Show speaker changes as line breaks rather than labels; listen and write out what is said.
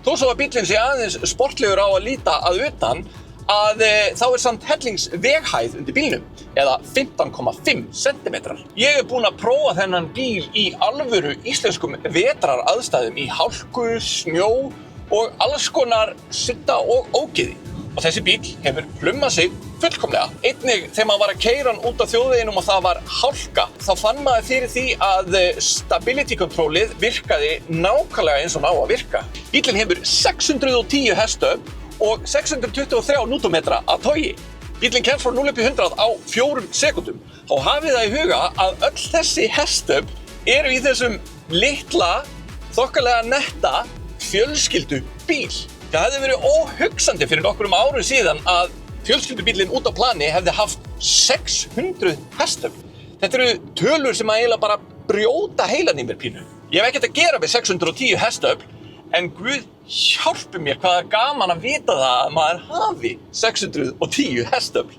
Þó svo að bíllinn sé aðeins sportlegur á að líta að utan, þá samt hellingsveghæð undir bílnum, eða 15,5 cm. Ég búinn að prófa þennan bíl í alvöru íslenskum vetraraðstæðum í hálku, snjó og alls konar sudda og ógeði. Og þessi bíl hefur plummað sig fullkomlega. Einnig þegar maður var að keyra hann út af þjóðveginum og það var hálka, þá fann maður fyrir því að stability controlið virkaði nákvæmlega eins og ná að virka. Bíllinn hefur 610 hestöfl og 623 Nm að togi. Bíllinn kemst frá 0 upp í 100 á 4 sekúndum. Þá hafið það í huga að öll þessi hestöfl eru í þessum litla, þokkalega netta fjölskyldu bíl. Það hefði verið óhugsandi fyrir nokkrum árum síðan að fjölskyldubíllinn út á plani hefði haft 600 hestöfl. Þetta eru tölur sem eiginlega bara brjóta heilann í mér pínu. Ég hef ekkert að gera með 610 hestöfl, en Guð hjálpi mér hvað er gaman að vita það að maður hafi 610 hestöfl.